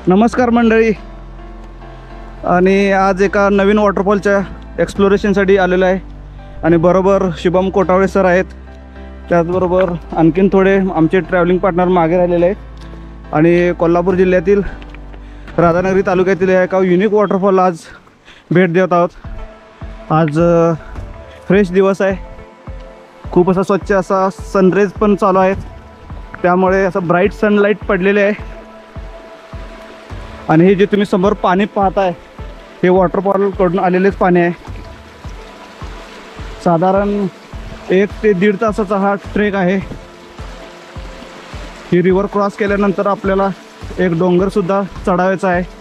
नमस्कार मंडळी, आणि आज एका नवीन वॉटरफॉलच्या एक्सप्लोरेशनसाठी आलेलो आहे आणि बरोबर शुभम कोटावळे सर आहेत. त्याचबरोबर आणखीन थोडे आमचे ट्रॅव्हलिंग पार्टनर मागे राहिलेले आहेत आणि कोल्हापूर जिल्ह्यातील राधानगरी तालुक्यातील एका युनिक वॉटरफॉलला आज भेट देत आहोत. आज फ्रेश दिवस आहे, खूप असा स्वच्छ असा सनरेज पण चालू आहेत, त्यामुळे असं ब्राईट सनलाईट पडलेले आहे. आणि हे जे तुम्ही समोर पाणी पाहताय हे वॉटरफॉलकडून आलेलेच पाणी आहे. साधारण 1 ते 1.5 तासाचा हा ट्रेक आहे. ही रिव्हर क्रॉस केल्यानंतर आपल्याला एक डोंगरसुद्धा चढावायचा आहे.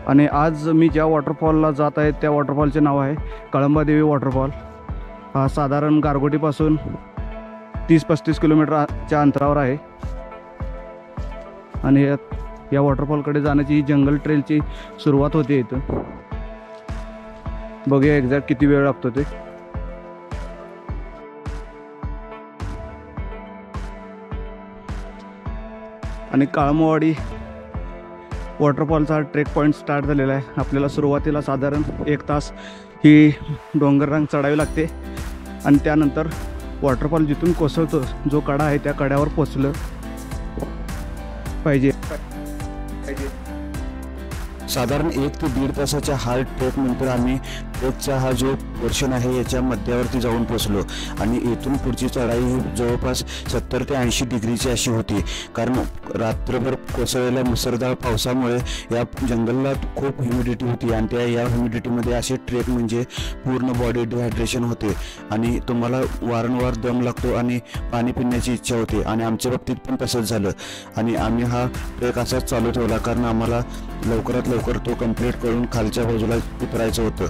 आणि आज मी ज्या वॉटरफॉलला जात आहे त्या वॉटरफॉलचे नाव आहे कळंबादेवी वॉटरफॉल. हा साधारण गारगोटीपासून 30-35 किलोमीटरच्या अंतरावर आहे. आणि या वॉटरफॉलकडे जाण्याची जंगल ट्रेलची सुरुवात होते इथं. बघूया एक्झॅक्ट किती वेळ लागतो ते. आणि काळमवाडी वॉटरफॉलचा ट्रेक पॉईंट स्टार्ट झालेला आहे. आपल्याला सुरुवातीला साधारण 1 तास ही डोंगर रांग चढावी लागते आणि त्यानंतर वॉटरफॉल जिथून कोसळतो जो कडा आहे त्या कड्यावर पोचलं पाहिजे. साधारण 1 ते 1.5 तासाच्या हार्ड ट्रेकनंतर आम्ही ट्रेकचा हा जो पोर्शन आहे याच्या मध्यावरती जाऊन पोचलो. आणि इथून पुढची चढाई ही जवळपास 70 ते 80 डिग्रीची अशी होती, कारण रात्रभर कोसळलेल्या मुसळधार पावसामुळे या जंगलात खूप ह्युमिडिटी होती. आणि या ह्युमिडिटीमध्ये असे ट्रेक म्हणजे पूर्ण बॉडी डिहायड्रेशन होते आणि तुम्हाला वारंवार दम लागतो आणि पाणी पिण्याची इच्छा होते. आणि आमच्या बाबतीत पण तसंच झालं आणि आम्ही हा ट्रेक असाच चालू ठेवला, कारण आम्हाला लवकरात लवकर तो कंप्लीट करून खालच्या बाजूला उतरायचं होतं.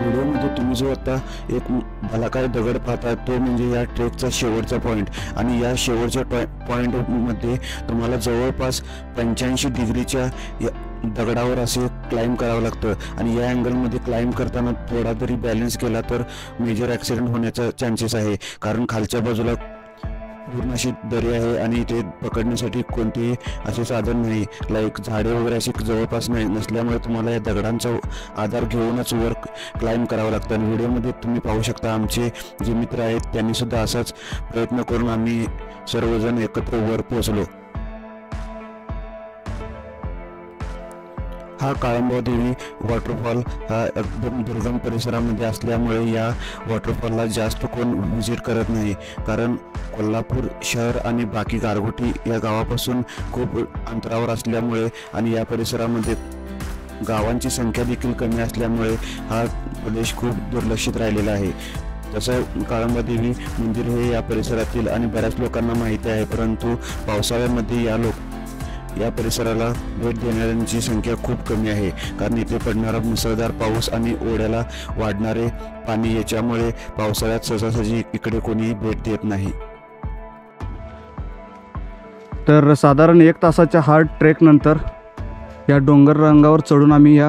व्हिडिओमध्ये तुम्ही जो आता एक भलाकार दगड पाहता तो म्हणजे या ट्रेकचा शेवटचा पॉईंट. आणि या शेवटच्या पॉईंटमध्ये तुम्हाला जवळपास 85 डिग्रीच्या दगडावर असे क्लाइंब करावं लागतं. आणि या अँगलमध्ये क्लाइंब करताना थोडा तरी बॅलन्स केला तर मेजर ॲक्सिडेंट होण्याचा चान्सेस आहे, कारण खालच्या बाजूला पूर्ण अशी दरी आहे आणि ते पकडण्यासाठी कोणतेही असे साधन नाही, लाईक झाडे वगैरे अशी जवळपास नसल्यामुळे तुम्हाला या दगडांचा आधार घेऊनच वर क्लाइंब करावं लागतं. आणि व्हिडिओमध्ये तुम्ही पाहू शकता आमचे जे मित्र आहेत त्यांनीसुद्धा असाच प्रयत्न करून आम्ही सर्वजण एकत्र वर पोहोचलो. हा काळंबादेवी वॉटरफॉल हा एकदम दुर्गम परिसरामध्ये असल्यामुळे या वॉटरफॉलला जास्त कोण व्हिजिट करत नाही, कारण कोल्हापूर शहर आणि बाकी गारगोटी या गावापासून खूप अंतरावर असल्यामुळे आणि या परिसरामध्ये गावांची संख्या देखील कमी असल्यामुळे हा प्रदेश खूप दुर्लक्षित राहिलेला आहे. तसं काळंबादेवी मंदिर हे या परिसरातील आणि बऱ्याच लोकांना माहिती आहे, परंतु पावसाळ्यामध्ये या परिसराला भेट देणाऱ्यांची संख्या खूप कमी आहे, कारण इथे पडणारा मुसळधार पाऊस आणि ओढ्याला वाढणारे पाणी याच्यामुळे पावसाळ्यात सहजासहजी इकडे कोणी भेट देत नाही. तर साधारण 1 तासाच्या हार्ड ट्रेकनंतर या डोंगर रांगावर चढून आम्ही या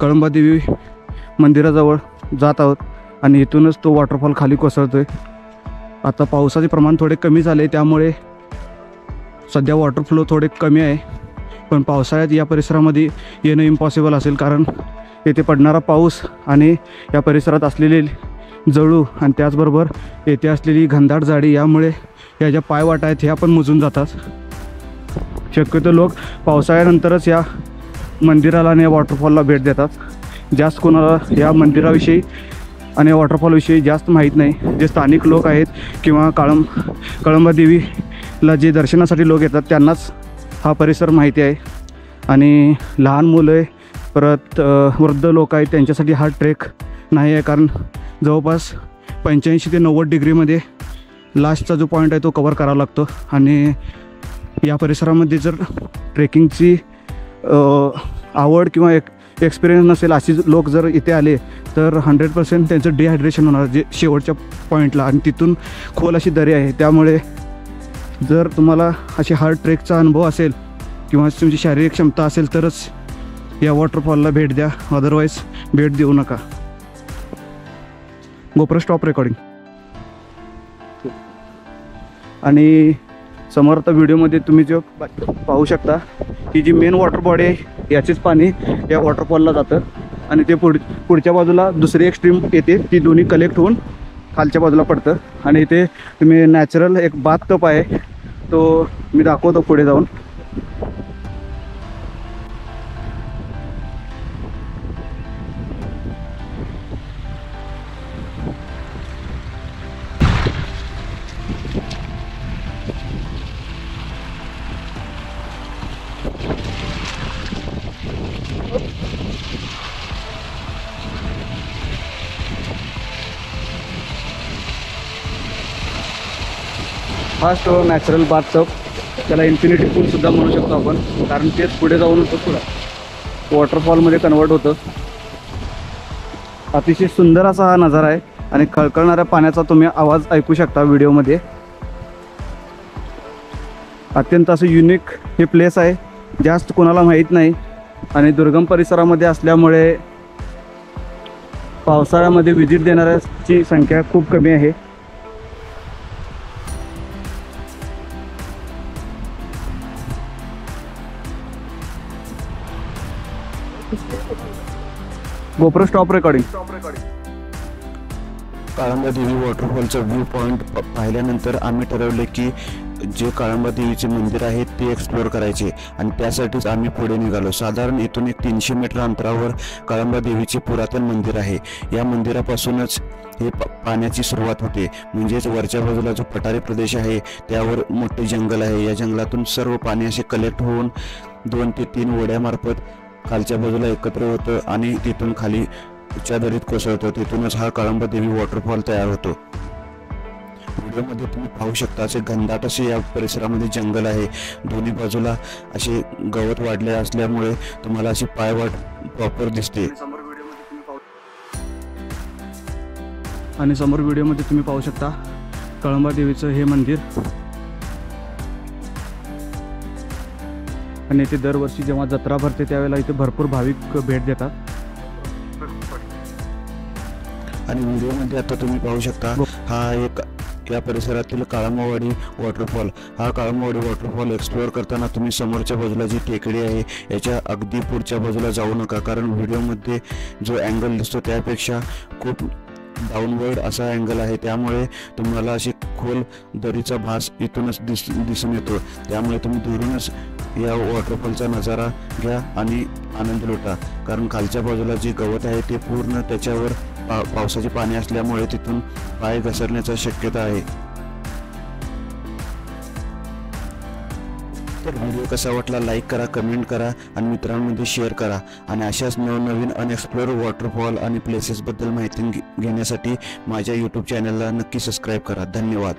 कळंबादेवी मंदिराजवळ जात आहोत आणि इथूनच तो वॉटरफॉल खाली कोसळतोय. आता पावसाचे प्रमाण थोडे कमी झाले, त्यामुळे सध्या वॉटर फ्लो थोडे कमी आहे, पण पावसाळ्यात या परिसरामध्ये येणं इम्पॉसिबल असेल, कारण येथे पडणारा पाऊस आणि या परिसरात असलेले जळू आणि त्याचबरोबर येथे असलेली घनदाट झाडी यामुळे या ज्या पायवाटा आहेत ह्या पण मुजून जातात. शक्यतो लोक पावसाळ्यानंतरच या मंदिराला आणि वॉटरफॉलला भेट देतात। जास्त कोणाला या मंदिराविषयी आणि वॉटरफॉलविषयी जास्त माहीत नाही। जे स्थानिक लोक आहेत किंवा कळंबा देवीला जे दर्शनासाठी लोक येतात त्यांनाच हा परिसर माहिती आहे। आणि लहान मुलं परत वृद्ध लोक आहेत त्यांच्यासाठी हा ट्रेक नाही आहे, कारण जवळपास 85 ते 90 डिग्रीमध्ये लास्टचा जो पॉईंट आहे तो कवर करावा लागतो। आणि या परिसरामध्ये जर ट्रेकिंगची आवड किंवा एक्सपिरियन्स नसेल अशी लोक जर इथे आले तर 100% त्यांचं डिहायड्रेशन होणार जे शेवटच्या पॉईंटला, आणि तिथून खोल अशी दरी आहे। त्यामुळे जर तुम्हाला अशी हार्ड ट्रेकचा अनुभव असेल किंवा तुमची शारीरिक क्षमता असेल तरच या वॉटरफॉलला भेट द्या, अदरवाईज भेट देऊ नका। GoPro stop recording. आणि समोर आता व्हिडिओमध्ये तुम्ही जो पाहू शकता ही जी मेन वॉटर बॉडी आहे याचेच पाणी या वॉटरफॉलला जातं आणि ते पुढच्या बाजूला दुसरी एक स्ट्रीम येते, ती दोन्ही कलेक्ट होऊन खालच्या बाजूला पडतं। आणि इथे तुम्ही नॅचरल एक बाथ टब आहे तो मी दाखवतो पुढे जाऊन। फास्ट नॅचरल बाथटब, त्याला इन्फिनिटी पूलसुद्धा म्हणू शकतो आपण, कारण तेच पुढे जाऊन पुढं वॉटरफॉलमध्ये कन्वर्ट होतं। अतिशय सुंदर असा हा नजारा आहे आणि खळखळणाऱ्या पाण्याचा तुम्ही आवाज ऐकू शकता व्हिडिओमध्ये। अत्यंत असं युनिक हे प्लेस आहे, जास्त कोणाला माहीत नाही आणि दुर्गम परिसरामध्ये असल्यामुळे पावसाळ्यामध्ये व्हिजिट देणाऱ्याची संख्या खूप कमी आहे। GoPro stop recording. काळंबा देवी वॉटरफॉलचा व्ह्यू पॉईंट पाहिल्यानंतर आम्ही ठरवले की जे काळंबा देवीचे मंदिर आहे ते एक्सप्लोअर करायचे आणि त्यासाठीच आम्ही पुढे निघालो। साधारण इथून एक 300 मीटर अंतरावर काळंबा देवीचे पुरातन मंदिर आहे। या मंदिरापासूनच हे पाण्याची सुरुवात होते, म्हणजेच वरच्या बाजूला जो पठारी प्रदेश आहे त्यावर मोठे जंगल आहे। या जंगलातून सर्व पाणी असे कलेक्ट होऊन 2 ते 3 ओढ्यामार्फत खालच्या बाजूला एकत्र होतं आणि तिथून खाली उच्च दरीत कोसळतं। तिथूनच हा काळंबा देवी वॉटरफॉल तयार होतो। व्हिडिओमध्ये तुम्ही पाहू शकता असे घनदाट असे या परिसरामध्ये जंगल आहे, दोन्ही बाजूला असे गवत वाढले असल्यामुळे तुम्हाला अशी पायवाट प्रॉपर दिसते। आणि समोर व्हिडिओमध्ये तुम्ही पाहू शकता काळंबा देवीचं हे मंदिर, आणि इथे दरवर्षी जेव्हा जत्रा भरते त्यावेळेला इथे भरपूर भाविक भेट देतात। आणि व्हिडिओमध्ये आता तुम्ही पाहू शकता हा एक या परिसरातील काळंबावाडी वॉटरफॉल। हा काळंबावाडी वॉटरफॉल एक्सप्लोअर करताना तुम्ही समोरच्या बाजूला जी टेकडी आहे याच्या अगदी पुढच्या बाजूला जाऊ नका, कारण व्हिडिओमध्ये जो अँगल दिसतो त्यापेक्षा खूप डाऊनवर्ड असा अँगल आहे, त्यामुळे तुम्हाला अशी खोल दरीचा भास इथूनच दिसून येतो। त्यामुळे तुम्ही दुरूनच या वॉटरफॉलचा नजारा घ्या आणि आनंद लुटा, कारण खालच्या बाजूला जे गवत आहे ते पूर्ण त्याच्यावर पावसाचे पाणी असल्यामुळे तिथून पाय घसरण्याची शक्यता आहे। तर व्हिडिओ कसा वाटला लाईक करा, कमेंट करा आणि मित्रांमध्ये शेअर करा। आणि अशाच नवनवीन अनएक्सप्लोर वॉटरफॉल आणि प्लेसेसबद्दल माहिती घेण्यासाठी माझ्या यूट्यूब चॅनलला नक्की सबस्क्राईब करा। धन्यवाद।